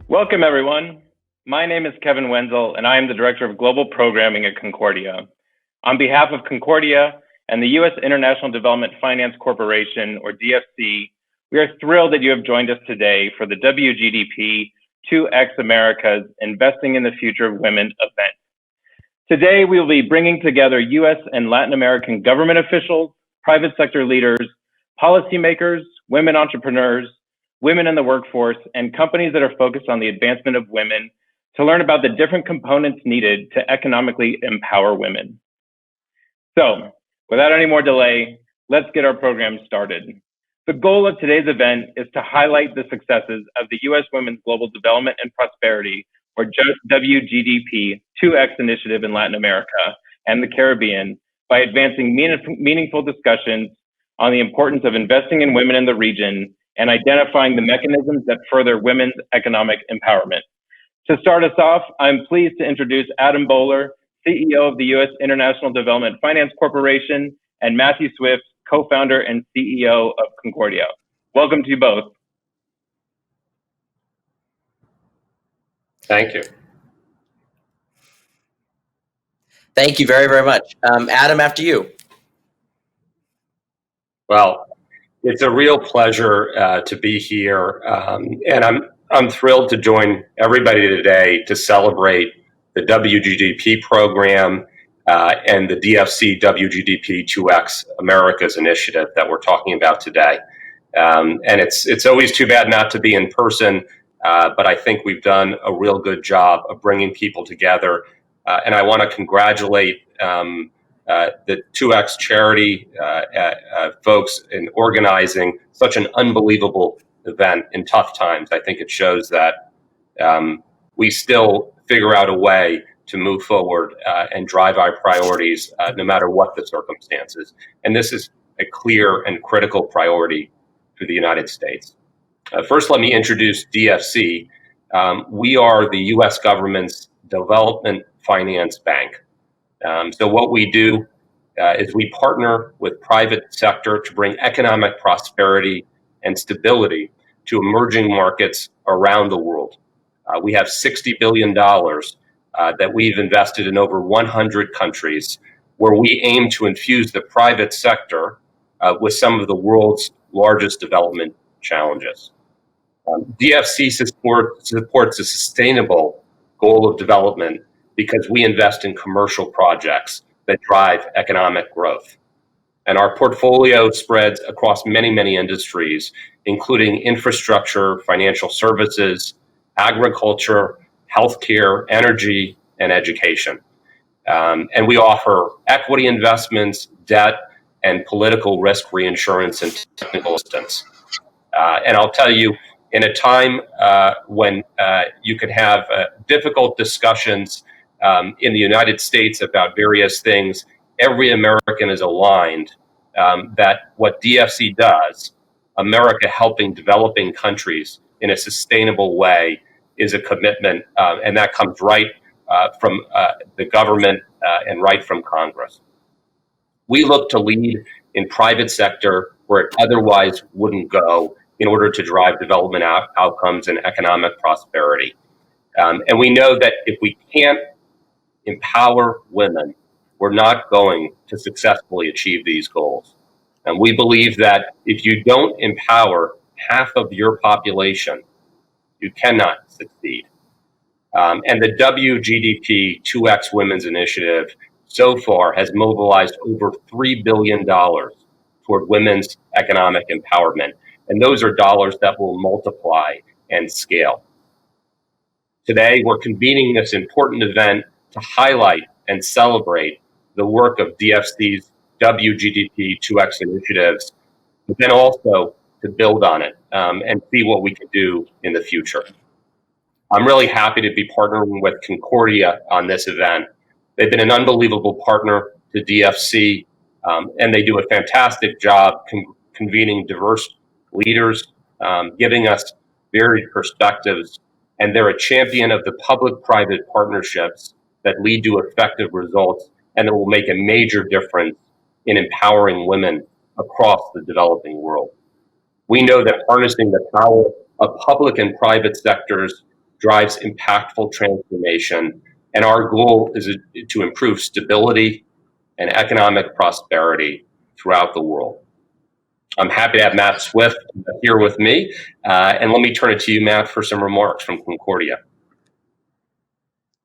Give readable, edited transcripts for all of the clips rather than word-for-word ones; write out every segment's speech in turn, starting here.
Welcome, everyone. My name is Kevin Wenzel, and I am the Director of Global Programming at Concordia. On behalf of Concordia and the U.S. International Development Finance Corporation, or DFC, we are thrilled that you have joined us today for the W-GDP 2X America's Investing in the Future of Women event. Today, we will be bringing together U.S. and Latin American government officials, private sector leaders, policymakers, women entrepreneurs, women in the workforce, and companies that are focused on the advancement of women to learn about the different components needed to economically empower women. So, without any more delay, let's get our program started. The goal of today's event is to highlight the successes of the U.S. Women's Global Development and Prosperity, or W-GDP 2X initiative in Latin America and the Caribbean by advancing meaningful discussions on the importance of investing in women in the region and identifying the mechanisms that further women's economic empowerment. To start us off, I'm pleased to introduce Adam Boehler, CEO of the U.S. International Development Finance Corporation, and Matthew Swift, co-founder and CEO of Concordia. Welcome to you both. Thank you. Thank you very, very much. Adam, after you. Well, it's a real pleasure to be here, and I'm thrilled to join everybody today to celebrate the WGDP program and the DFC WGDP 2X America's initiative that we're talking about today. And it's always too bad not to be in person, but I think we've done a real good job of bringing people together. And I want to congratulate the 2X charity folks in organizing such an unbelievable event in tough times. I think it shows that we still figure out a way to move forward and drive our priorities no matter what the circumstances. And this is a clear and critical priority for the United States. First, let me introduce DFC. We are the U.S. government's development finance bank. So what we do is we partner with private sector to bring economic prosperity and stability to emerging markets around the world. We have $60 billion that we've invested in over 100 countries, where we aim to infuse the private sector with some of the world's largest development challenges. DFC supports a sustainable goal of development because we invest in commercial projects that drive economic growth. And our portfolio spreads across many, many industries, including infrastructure, financial services, agriculture, healthcare, energy, and education. And we offer equity investments, debt, and political risk reinsurance and technical assistance. And I'll tell you, in a time when you could have difficult discussions in the United States about various things, every American is aligned that what DFC does, America helping developing countries in a sustainable way, is a commitment, and that comes right from the government and right from Congress. We look to lead in private sector where it otherwise wouldn't go in order to drive development outcomes and economic prosperity. And we know that if we can't empower women, we're not going to successfully achieve these goals. And we believe that if you don't empower half of your population, you cannot succeed. And the WGDP 2X Women's Initiative so far has mobilized over $3 billion toward women's economic empowerment. And those are dollars that will multiply and scale. Today, we're convening this important event to highlight and celebrate the work of DFC's WGDP 2X initiatives, but then also to build on it and see what we can do in the future. I'm really happy to be partnering with Concordia on this event. They've been an unbelievable partner to DFC, and they do a fantastic job convening diverse leaders, giving us varied perspectives, and they're a champion of the public-private partnerships that lead to effective results and that will make a major difference in empowering women across the developing world. We know that harnessing the power of public and private sectors drives impactful transformation, and our goal is to improve stability and economic prosperity throughout the world. I'm happy to have Matt Swift here with me, and let me turn it to you, Matt, for some remarks from Concordia.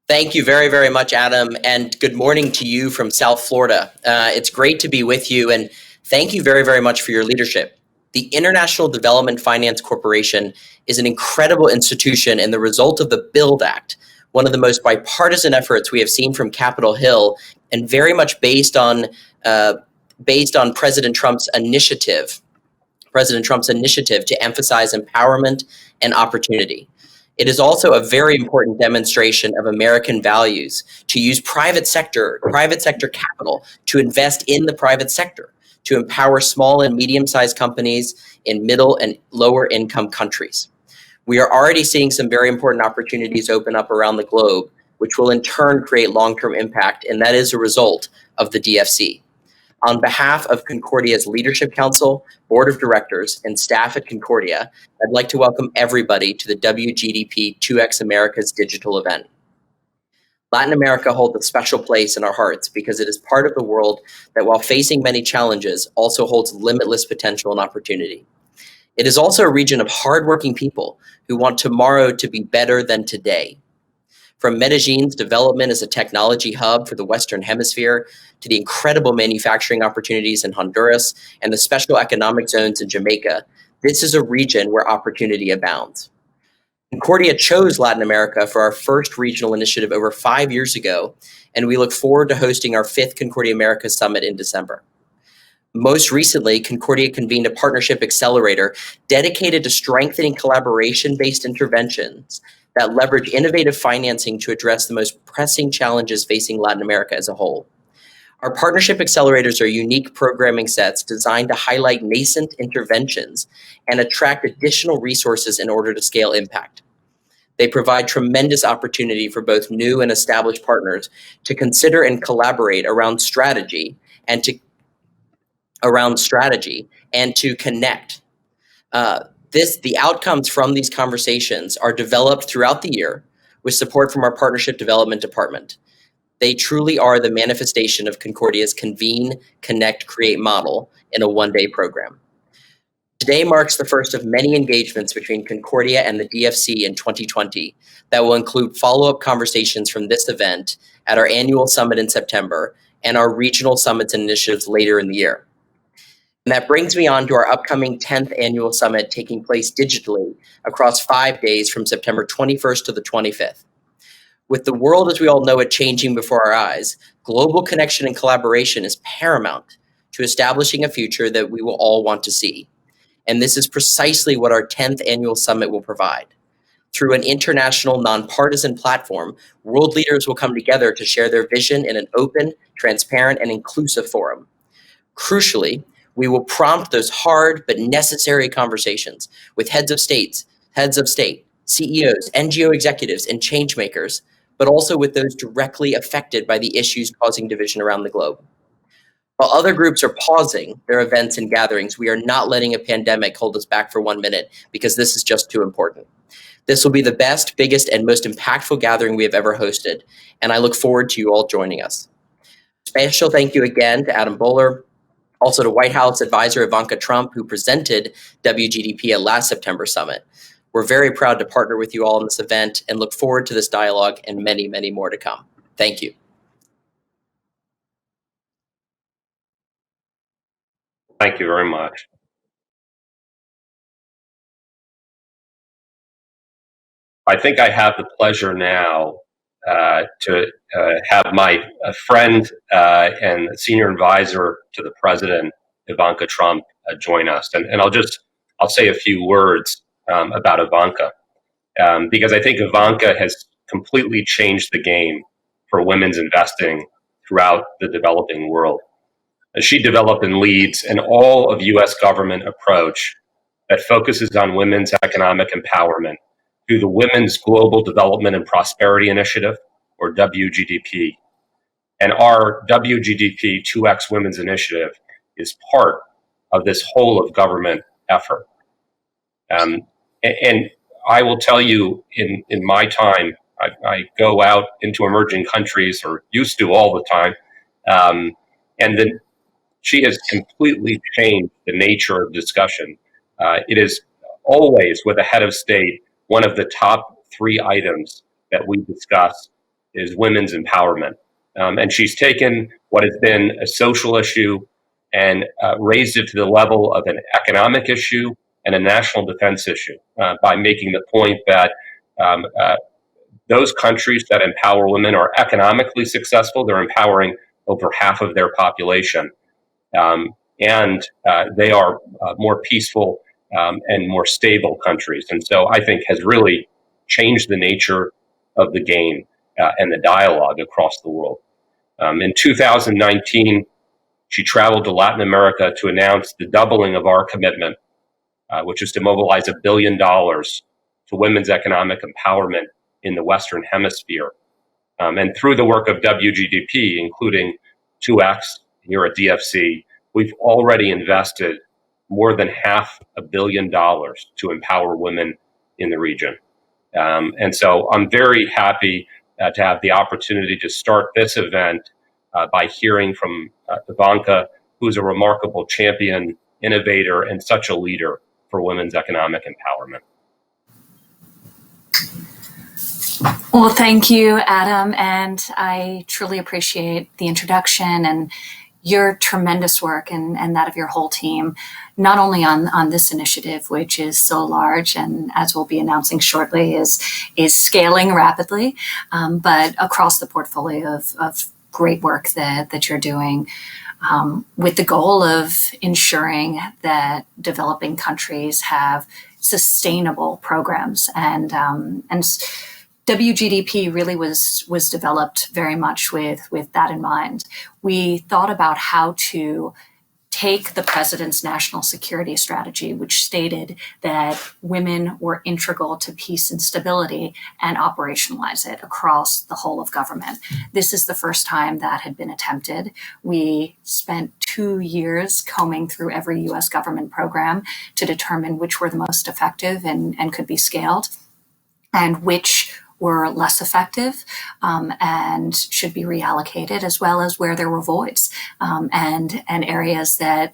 Thank you very, very much, Adam, and good morning to you from South Florida. It's great to be with you, and thank you very, very much for your leadership. The International Development Finance Corporation is an incredible institution and the result of the BUILD Act, one of the most bipartisan efforts we have seen from Capitol Hill, and very much based on President Trump's initiative to emphasize empowerment and opportunity. It is also a very important demonstration of American values to use private sector capital to invest in the private sector, to empower small and medium-sized companies in middle and lower income countries. We are already seeing some very important opportunities open up around the globe, which will in turn create long-term impact, and that is a result of the DFC. On behalf of Concordia's Leadership Council, Board of Directors, and staff at Concordia, I'd like to welcome everybody to the W-GDP 2X America's digital event. Latin America holds a special place in our hearts because it is part of the world that, while facing many challenges, also holds limitless potential and opportunity. It is also a region of hardworking people who want tomorrow to be better than today. From Medellin's development as a technology hub for the Western Hemisphere to the incredible manufacturing opportunities in Honduras and the special economic zones in Jamaica, this is a region where opportunity abounds. Concordia chose Latin America for our first regional initiative over 5 years ago, and we look forward to hosting our 5th Concordia America Summit in December. Most recently, Concordia convened a partnership accelerator dedicated to strengthening collaboration-based interventions that leverage innovative financing to address the most pressing challenges facing Latin America as a whole. Our partnership accelerators are unique programming sets designed to highlight nascent interventions and attract additional resources in order to scale impact. They provide tremendous opportunity for both new and established partners to consider and collaborate around strategy and to connect. The outcomes from these conversations are developed throughout the year with support from our Partnership Development Department. They truly are the manifestation of Concordia's Convene, Connect, Create model in a one-day program. Today marks the first of many engagements between Concordia and the DFC in 2020 that will include follow-up conversations from this event at our annual summit in September and our regional summits and initiatives later in the year. And that brings me on to our upcoming 10th annual summit taking place digitally across 5 days from September 21st to the 25th. With the world as we all know it changing before our eyes, global connection and collaboration is paramount to establishing a future that we will all want to see. And this is precisely what our 10th annual summit will provide. Through an international, nonpartisan platform, world leaders will come together to share their vision in an open, transparent, and inclusive forum. Crucially, we will prompt those hard but necessary conversations with heads of state, CEOs, NGO executives, and change makers, but also with those directly affected by the issues causing division around the globe. While other groups are pausing their events and gatherings, we are not letting a pandemic hold us back for 1 minute because this is just too important. This will be the best, biggest, and most impactful gathering we have ever hosted, and I look forward to you all joining us. Special thank you again to Adam Boehler, also to White House advisor Ivanka Trump, who presented W-GDP at last September summit. We're very proud to partner with you all in this event and look forward to this dialogue and many, many more to come. Thank you. Thank you very much. I think I have the pleasure now to have my friend and senior advisor to the president, Ivanka Trump, join us. And I'll say a few words about Ivanka, because I think Ivanka has completely changed the game for women's investing throughout the developing world. She developed and leads an all of U.S. government approach that focuses on women's economic empowerment through the Women's Global Development and Prosperity Initiative, or W-GDP. And our W-GDP 2X Women's Initiative is part of this whole of government effort. And I will tell you, in my time, I go out into emerging countries, or used to all the time, and then she has completely changed the nature of discussion. It is always, with a head of state, one of the top three items that we discuss is women's empowerment. And she's taken what has been a social issue and raised it to the level of an economic issue and a national defense issue by making the point that um, uh, those countries that empower women are economically successful. They're empowering over half of their population. And they are more peaceful and more stable countries. And so I think has really changed the nature of the game and the dialogue across the world. In 2019, she traveled to Latin America to announce the doubling of our commitment, which is to mobilize $1 billion to women's economic empowerment in the Western Hemisphere. And through the work of W-GDP, including 2X here at DFC, we've already invested more than $500 million to empower women in the region. And so I'm very happy to have the opportunity to start this event by hearing from Ivanka, who's a remarkable champion, innovator, and such a leader for women's economic empowerment. Well, thank you, Adam, and I truly appreciate the introduction and your tremendous work and that of your whole team, not only on this initiative, which is so large and, as we'll be announcing shortly, is scaling rapidly, but across the portfolio of great work that you're doing, with the goal of ensuring that developing countries have sustainable programs. And W-GDP really was developed very much with that in mind. We thought about how to take the president's national security strategy, which stated that women were integral to peace and stability, and operationalize it across the whole of government. This is the first time that had been attempted. We spent 2 years combing through every US government program to determine which were the most effective and could be scaled, and which were less effective and should be reallocated, as well as where there were voids and areas that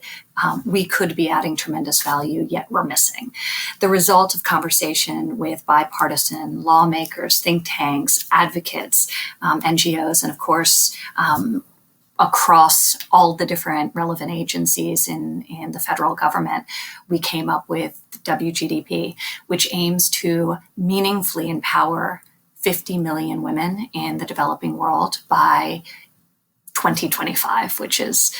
we could be adding tremendous value, yet we're missing. The result of conversation with bipartisan lawmakers, think tanks, advocates, NGOs, and of course, across all the different relevant agencies in the federal government, we came up with W-GDP, which aims to meaningfully empower 50 million women in the developing world by 2025, which is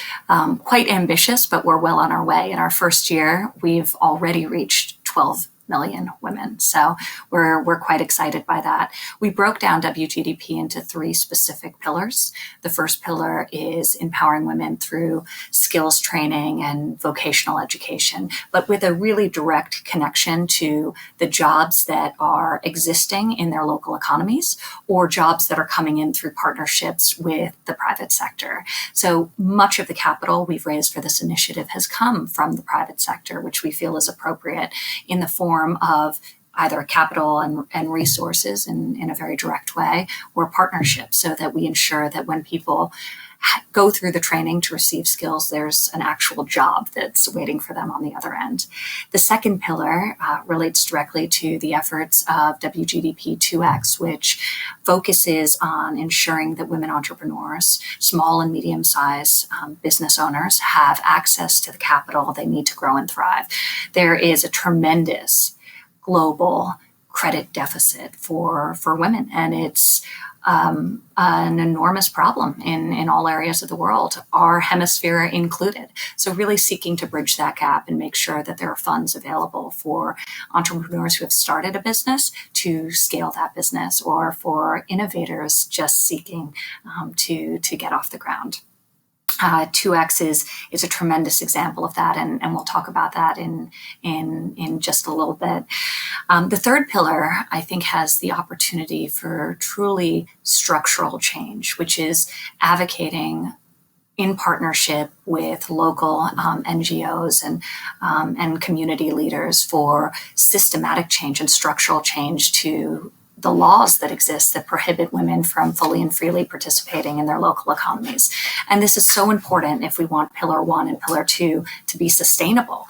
quite ambitious, but we're well on our way. In our first year, we've already reached 12 million women. So we're quite excited by that. We broke down W-GDP into 3 specific pillars. The first pillar is empowering women through skills training and vocational education, but with a really direct connection to the jobs that are existing in their local economies or jobs that are coming in through partnerships with the private sector. So much of the capital we've raised for this initiative has come from the private sector, which we feel is appropriate in the form of either capital and resources in a very direct way, or partnerships, so that we ensure that when people go through the training to receive skills, there's an actual job that's waiting for them on the other end. The second pillar relates directly to the efforts of W-GDP 2X, which focuses on ensuring that women entrepreneurs, small and medium-sized business owners, have access to the capital they need to grow and thrive. There is a tremendous global credit deficit for women, and it's an enormous problem in all areas of the world, our hemisphere included. So really seeking to bridge that gap and make sure that there are funds available for entrepreneurs who have started a business to scale that business, or for innovators just seeking to get off the ground. 2X is a tremendous example of that, and we'll talk about that in just a little bit. The third pillar, I think, has the opportunity for truly structural change, which is advocating in partnership with local NGOs and community leaders for systematic change and structural change to the laws that exist that prohibit women from fully and freely participating in their local economies. And this is so important if we want Pillar 1 and Pillar 2 to be sustainable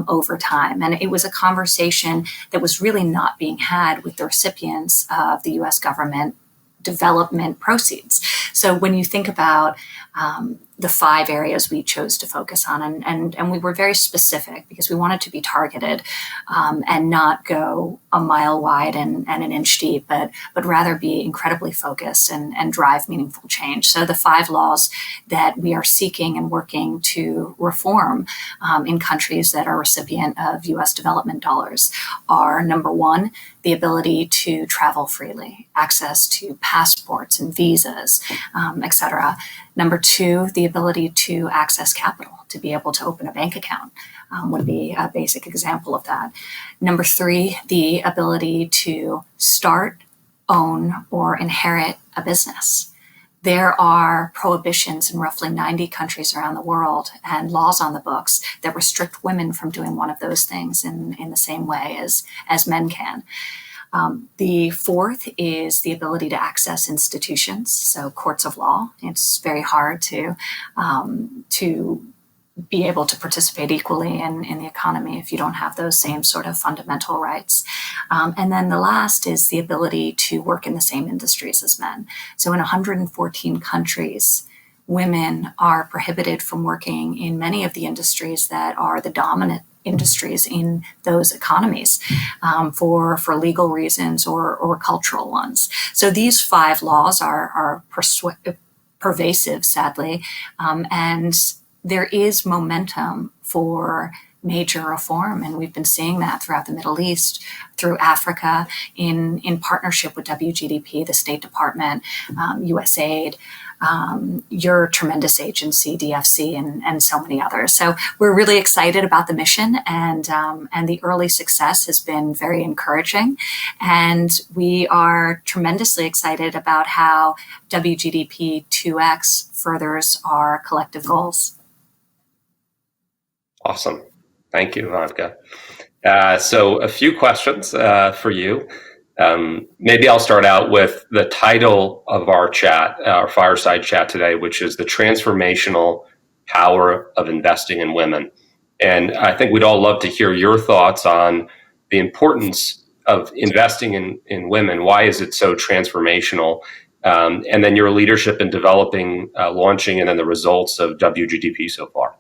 over time. And it was a conversation that was really not being had with the recipients of the US government development proceeds. So when you think about the 5 areas we chose to focus on, and we were very specific because we wanted to be targeted and not go a mile wide and an inch deep, but rather be incredibly focused and drive meaningful change. So the 5 laws that we are seeking and working to reform in countries that are recipient of US development dollars are: number 1, the ability to travel freely, access to passports and visas, et cetera. Number 2, the ability to access capital, to be able to open a bank account would be a basic example of that. Number 3, the ability to start, own, or inherit a business. There are prohibitions in roughly 90 countries around the world and laws on the books that restrict women from doing one of those things in the same way as men can. The 4th is the ability to access institutions, so courts of law. It's very hard to be able to participate equally in the economy if you don't have those same sort of fundamental rights. And then the last is the ability to work in the same industries as men. So in 114 countries, women are prohibited from working in many of the industries that are the dominant industries in those economies for legal reasons or cultural ones. So these 5 laws are pervasive, sadly, and there is momentum for major reform, and we've been seeing that throughout the Middle East, through Africa, in partnership with W-GDP, the State Department, USAID, your tremendous agency, DFC, and so many others. So we're really excited about the mission, and the early success has been very encouraging. And we are tremendously excited about how W-GDP 2X furthers our collective goals. Awesome. Thank you, Ivanka. So a few questions for you. Maybe I'll start out with the title of our chat, our fireside chat today, which is the Transformational Power of Investing in Women. And I think we'd all love to hear your thoughts on the importance of investing in women. Why is it so transformational? And then your leadership in developing, launching, and then the results of WGDP so far.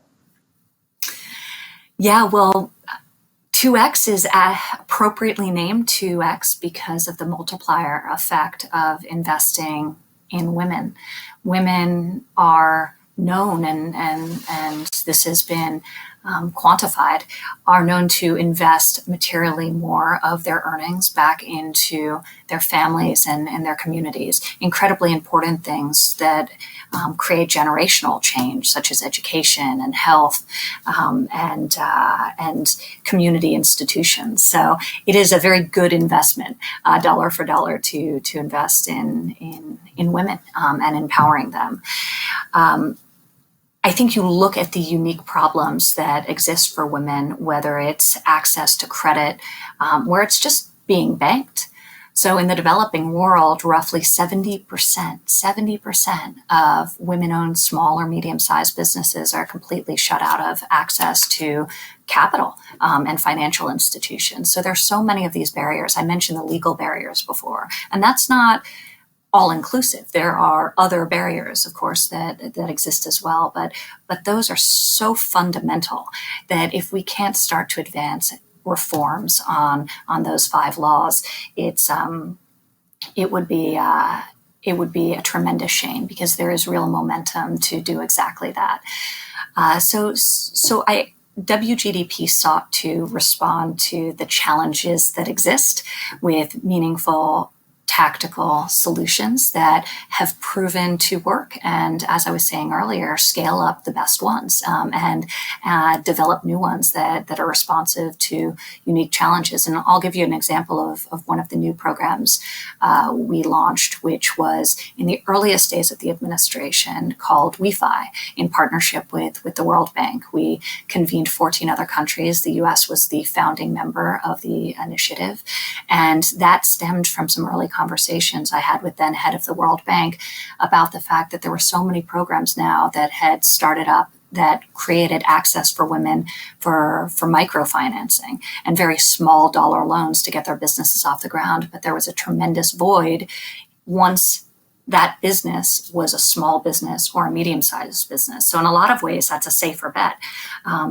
Yeah, well, 2X is appropriately named 2X because of the multiplier effect of investing in women. Women are known, and this has been quantified, are known to invest materially more of their earnings back into their families and their communities. Incredibly important things that create generational change, such as education and health and community institutions. So it is a very good investment, dollar for dollar, to invest in women and empowering them. I think you look at the unique problems that exist for women, whether it's access to credit, where it's just being banked. So in the developing world, roughly 70% of women-owned small or medium-sized businesses are completely shut out of access to capital and financial institutions. So there's so many of these barriers. I mentioned the legal barriers before, and that's not all-inclusive. There are other barriers, of course, that exist as well, but those are so fundamental that if we can't start to advance reforms on those 5 laws, it would be a tremendous shame, because there is real momentum to do exactly that. WGDP sought to respond to the challenges that exist with meaningful tactical solutions that have proven to work. And as I was saying earlier, scale up the best ones and develop new ones that are responsive to unique challenges. And I'll give you an example of one of the new programs we launched, which was in the earliest days of the administration, called WeFi, in partnership with the World Bank. We convened 14 other countries. The US was the founding member of the initiative. And that stemmed from some early conversations I had with then head of the World Bank about the fact that there were so many programs now that had started up that created access for women for microfinancing and very small dollar loans to get their businesses off the ground. But there was a tremendous void once that business was a small business or a medium-sized business. So in a lot of ways, that's a safer bet.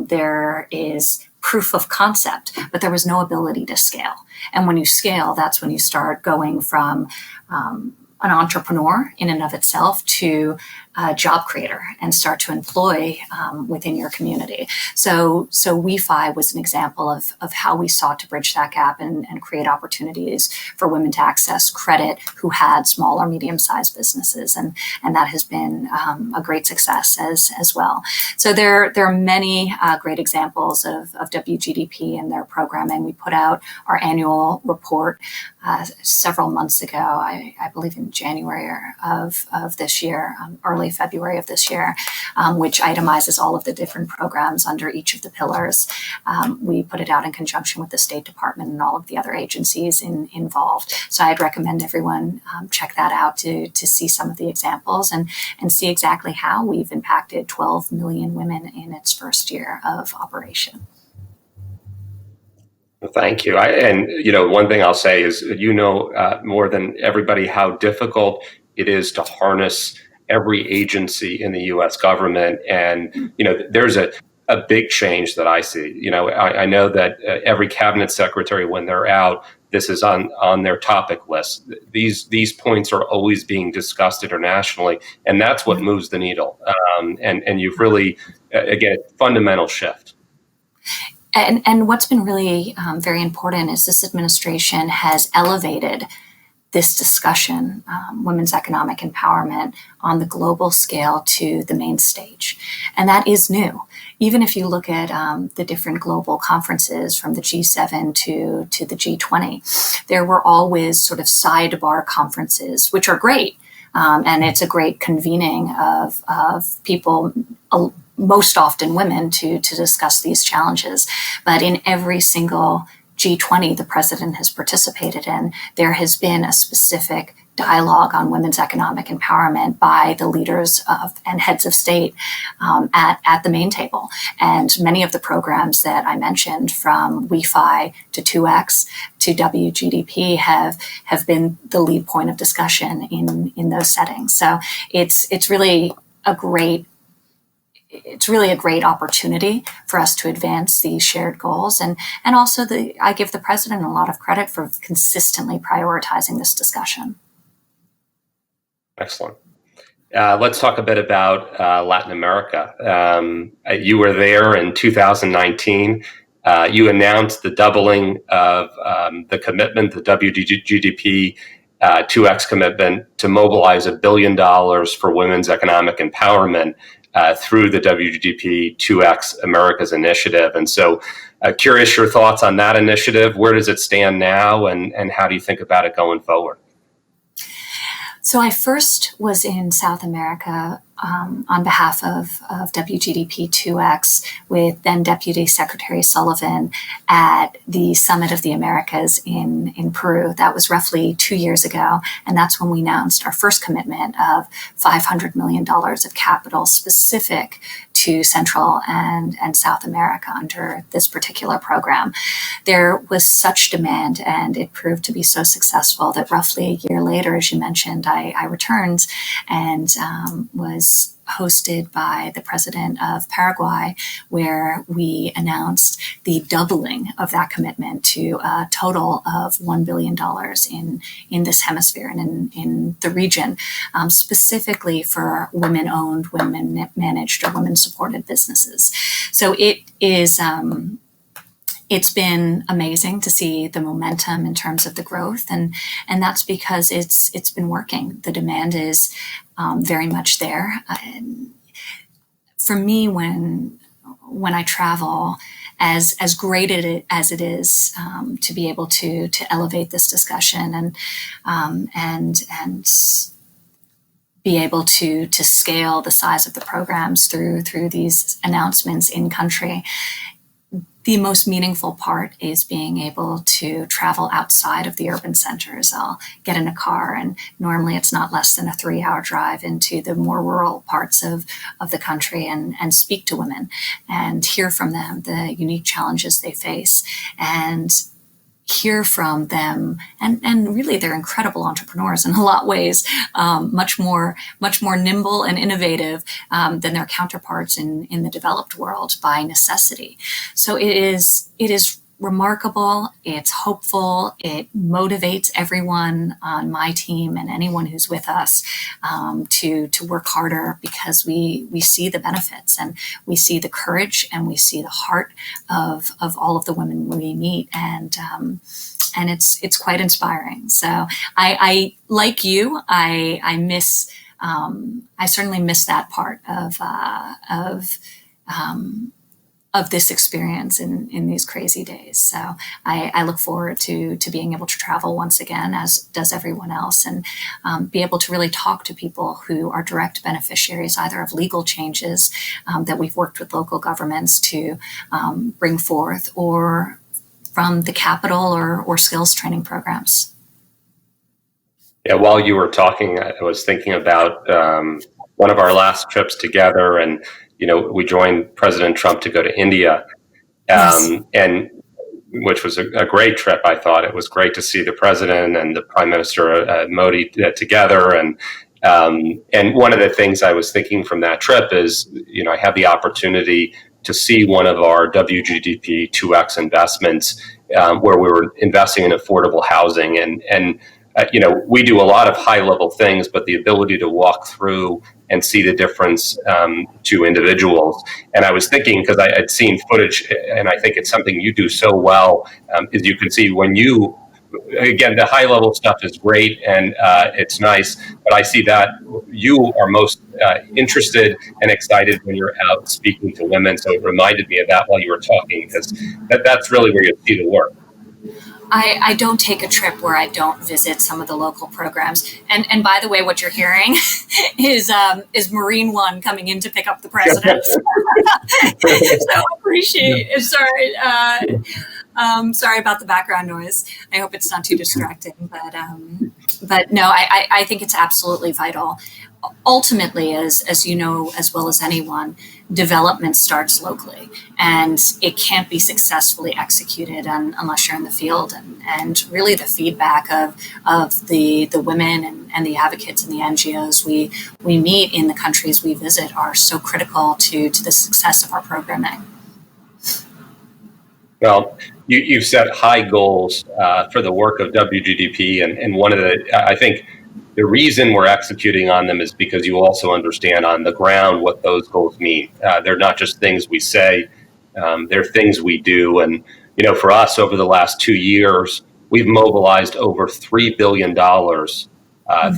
There is proof of concept, but there was no ability to scale. And when you scale, that's when you start going from an entrepreneur in and of itself to a job creator and start to employ within your community. So WeFi was an example of how we sought to bridge that gap and create opportunities for women to access credit who had small or medium-sized businesses. And that has been a great success as well. So there are many great examples of W-GDP and their programming. We put out our annual report several months ago, I believe in January of this year, early February of this year, which itemizes all of the different programs under each of the pillars. We put it out in conjunction with the State Department and all of the other agencies involved. So I'd recommend everyone check that out to see some of the examples and see exactly how we've impacted 12 million women in its first year of operation. Thank you. And one thing I'll say is, more than everybody how difficult it is to harness every agency in the U.S. government. And, there's a big change that I see. I know that every cabinet secretary, when they're out, this is on their topic list. These points are always being discussed internationally, and that's what moves the needle. And you've really, again, fundamental shift. And what's been really very important is this administration has elevated this discussion, women's economic empowerment, on the global scale to the main stage. And that is new. Even if you look at the different global conferences from the G7 to the G20, there were always sort of sidebar conferences, which are great. And it's a great convening of people, most often women, to discuss these challenges. But in every single G20 the president has participated in, there has been a specific dialogue on women's economic empowerment by the leaders and heads of state at the main table. And many of the programs that I mentioned, from WeFi to 2X to W-GDP, have been the lead point of discussion in those settings. So it's really a great opportunity for us to advance these shared goals. And also I give the president a lot of credit for consistently prioritizing this discussion. Excellent. Let's talk a bit about Latin America. You were there in 2019. You announced the doubling of the commitment, the W-GDP 2X commitment, to mobilize $1 billion for women's economic empowerment through the W-GDP 2X Americas initiative. And so curious your thoughts on that initiative. Where does it stand now, and how do you think about it going forward? So I first was in South America on behalf of W-GDP 2X with then Deputy Secretary Sullivan at the Summit of the Americas in Peru. That was roughly 2 years ago. And that's when we announced our first commitment of $500 million of capital specific to Central and South America under this particular program. There was such demand, and it proved to be so successful that roughly a year later, as you mentioned, I returned and was hosted by the president of Paraguay, where we announced the doubling of that commitment to a total of $1 billion in this hemisphere and in the region, specifically for women-owned, women-managed, or women-supported businesses. So it is it's been amazing to see the momentum in terms of the growth, and that's because it's been working. The demand is very much there. For me, when I travel, as great as it is to be able to elevate this discussion and be able to scale the size of the programs through these announcements in country, the most meaningful part is being able to travel outside of the urban centers. I'll get in a car, and normally it's not less than a 3-hour drive into the more rural parts of the country, and speak to women and hear from them the unique challenges they face, and hear from them, and really they're incredible entrepreneurs in a lot of ways, much more nimble and innovative than their counterparts in the developed world by necessity. So it is remarkable. It's hopeful. It motivates everyone on my team and anyone who's with us to work harder, because we see the benefits, and we see the courage, and we see the heart of all of the women we meet, and it's quite inspiring. So I like you, I miss I certainly miss that part of this experience in these crazy days. So I look forward to being able to travel once again, as does everyone else, and be able to really talk to people who are direct beneficiaries either of legal changes that we've worked with local governments to bring forth, or from the capital or skills training programs. Yeah, while you were talking, I was thinking about one of our last trips together, and we joined President Trump to go to India, and which was a great trip. I thought it was great to see the president and the Prime Minister Modi together, and one of the things I was thinking from that trip is, I had the opportunity to see one of our W-GDP 2X investments, where we were investing in affordable housing, and we do a lot of high-level things, but the ability to walk through and see the difference to individuals. And I was thinking, because I had seen footage, and I think it's something you do so well, is you can see when you, again, the high-level stuff is great, and it's nice, but I see that you are most interested and excited when you're out speaking to women. So it reminded me of that while you were talking, because that's really where you see the work. I don't take a trip where I don't visit some of the local programs. And by the way, what you're hearing is Marine One coming in to pick up the president. So I appreciate it. Sorry about the background noise. I hope it's not too distracting. But no, I think it's absolutely vital. Ultimately, as you know as well as anyone, development starts locally, and it can't be successfully executed unless you're in the field. And really the feedback of the women and the advocates and the NGOs we meet in the countries we visit are so critical to the success of our programming. Well, you've set high goals for the work of W-GDP, and one of I think the reason we're executing on them is because you also understand on the ground what those goals mean. They're not just things we say, they're things we do. And, for us over the last 2 years, we've mobilized over $3 billion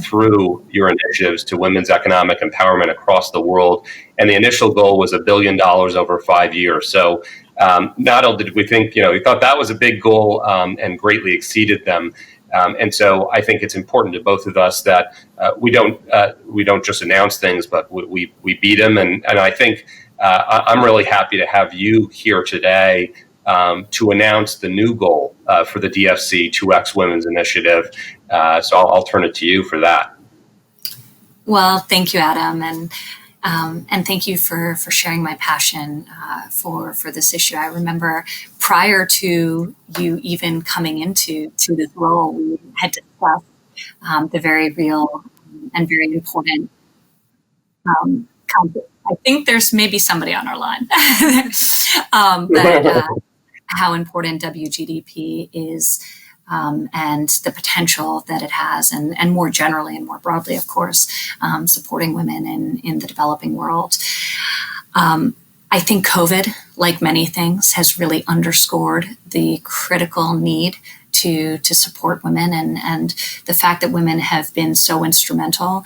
through your initiatives to women's economic empowerment across the world. And the initial goal was $1 billion over 5 years. So not only did we think, we thought that was a big goal and greatly exceeded them. And so I think it's important to both of us that we don't just announce things, but we beat them. And I think I'm really happy to have you here today to announce the new goal for the DFC 2X Women's Initiative. So I'll turn it to you for that. Well, thank you, Adam, and thank you for sharing my passion for this issue. I remember prior to you even coming into this role, we had discussed the very real and very important conflict. I think there's maybe somebody on our line, but how important W-GDP is. And the potential that it has, and more generally and more broadly, of course, supporting women in the developing world. I think COVID, like many things, has really underscored the critical need to support women, and the fact that women have been so instrumental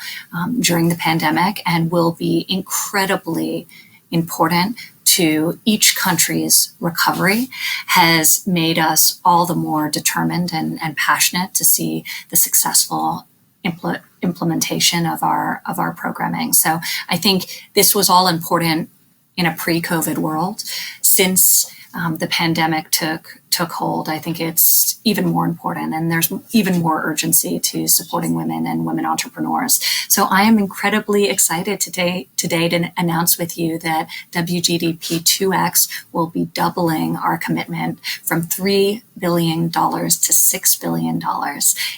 during the pandemic and will be incredibly important to each country's recovery has made us all the more determined and passionate to see the successful implementation of our programming. So I think this was all important in a pre-COVID world. Since the pandemic took hold, I think it's even more important, and there's even more urgency to supporting women and women entrepreneurs. So I am incredibly excited today to announce with you that W-GDP 2X will be doubling our commitment from $3 billion to $6 billion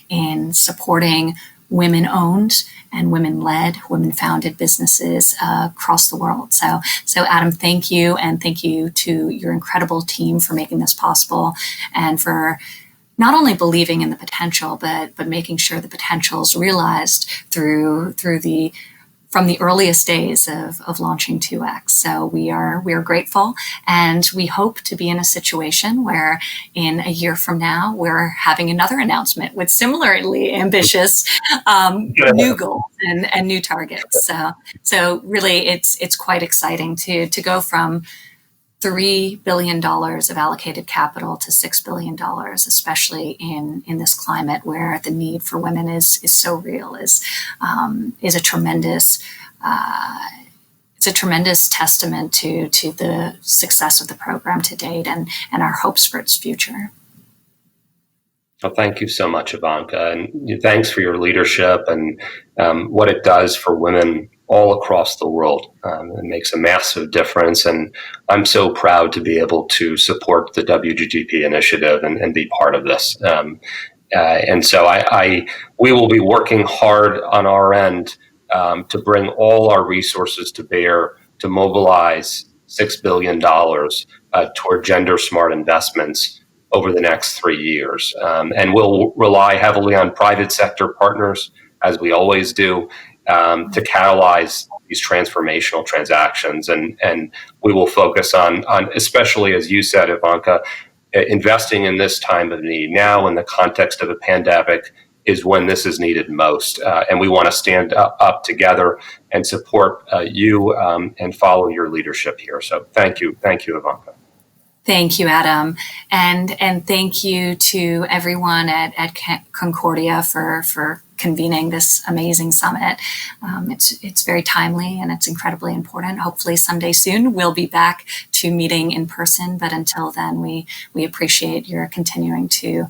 in supporting women-owned and women-led, women-founded businesses across the world. So Adam, thank you, and thank you to your incredible team for making this possible, and for not only believing in the potential, but making sure the potential is realized from the earliest days of launching 2X. So we are grateful, and we hope to be in a situation where in a year from now, we're having another announcement with similarly ambitious new goals and new targets. So really it's quite exciting to go from $3 billion of allocated capital to $6 billion, especially in this climate where the need for women is so real, is a tremendous testament to the success of the program to date and our hopes for its future. Well, thank you so much, Ivanka, and thanks for your leadership and what it does for women all across the world. It makes a massive difference, and I'm so proud to be able to support the W-GDP initiative and be part of this. And so we will be working hard on our end to bring all our resources to bear to mobilize $6 billion toward gender-smart investments over the next 3 years. And we'll rely heavily on private sector partners, as we always do, to catalyze these transformational transactions. And we will focus on, especially as you said, Ivanka, investing in this time of need. Now, in the context of a pandemic, is when this is needed most. And we want to stand up together and support you and follow your leadership here. So thank you, Ivanka. Thank you, Adam. And thank you to everyone at Concordia for convening this amazing summit. It's very timely and it's incredibly important. Hopefully someday soon we'll be back to meeting in person, but until then we appreciate your continuing to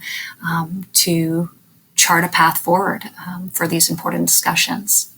chart a path forward for these important discussions.